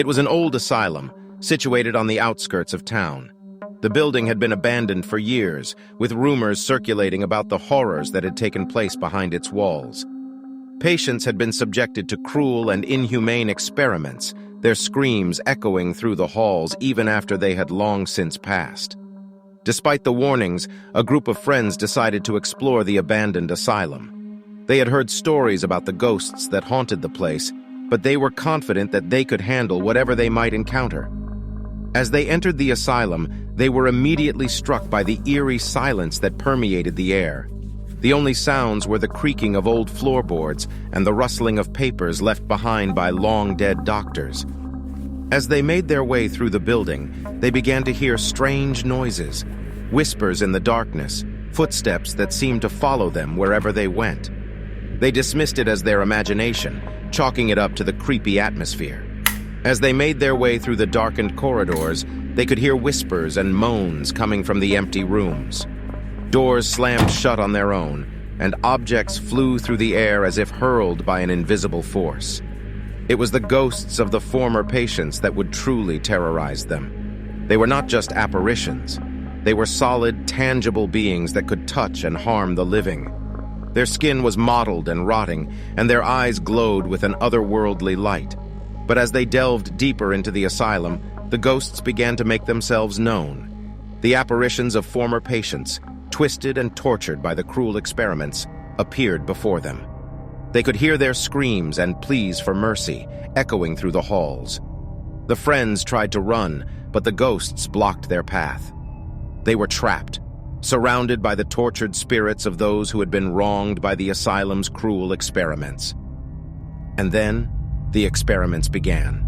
It was an old asylum, situated on the outskirts of town. The building had been abandoned for years, with rumors circulating about the horrors that had taken place behind its walls. Patients had been subjected to cruel and inhumane experiments, their screams echoing through the halls even after they had long since passed. Despite the warnings, a group of friends decided to explore the abandoned asylum. They had heard stories about the ghosts that haunted the place, but they were confident that they could handle whatever they might encounter. As they entered the asylum, they were immediately struck by the eerie silence that permeated the air. The only sounds were the creaking of old floorboards and the rustling of papers left behind by long-dead doctors. As they made their way through the building, they began to hear strange noises, whispers in the darkness, footsteps that seemed to follow them wherever they went. They dismissed it as their imagination, chalking it up to the creepy atmosphere. As they made their way through the darkened corridors, they could hear whispers and moans coming from the empty rooms. Doors slammed shut on their own, and objects flew through the air as if hurled by an invisible force. It was the ghosts of the former patients that would truly terrorize them. They were not just apparitions. They were solid, tangible beings that could touch and harm the living. Their skin was mottled and rotting, and their eyes glowed with an otherworldly light. But as they delved deeper into the asylum, the ghosts began to make themselves known. The apparitions of former patients, twisted and tortured by the cruel experiments, appeared before them. They could hear their screams and pleas for mercy echoing through the halls. The friends tried to run, but the ghosts blocked their path. They were trapped, surrounded by the tortured spirits of those who had been wronged by the asylum's cruel experiments. And then, the experiments began.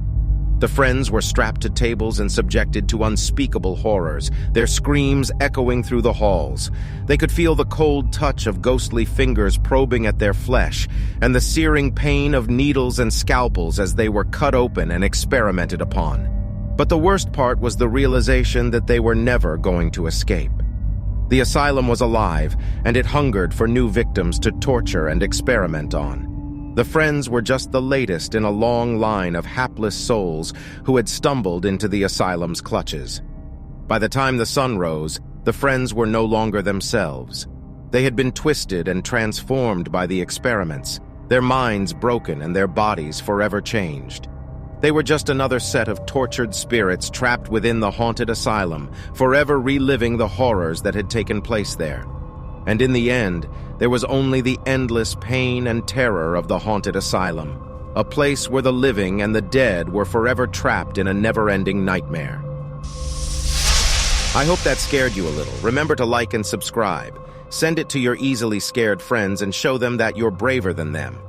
The friends were strapped to tables and subjected to unspeakable horrors, their screams echoing through the halls. They could feel the cold touch of ghostly fingers probing at their flesh, and the searing pain of needles and scalpels as they were cut open and experimented upon. But the worst part was the realization that they were never going to escape. The asylum was alive, and it hungered for new victims to torture and experiment on. The friends were just the latest in a long line of hapless souls who had stumbled into the asylum's clutches. By the time the sun rose, the friends were no longer themselves. They had been twisted and transformed by the experiments, their minds broken and their bodies forever changed. They were just another set of tortured spirits trapped within the haunted asylum, forever reliving the horrors that had taken place there. And in the end, there was only the endless pain and terror of the haunted asylum, a place where the living and the dead were forever trapped in a never-ending nightmare. I hope that scared you a little. Remember to like and subscribe. Send it to your easily scared friends and show them that you're braver than them.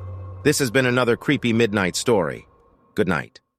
This has been another creepy midnight story. Good night.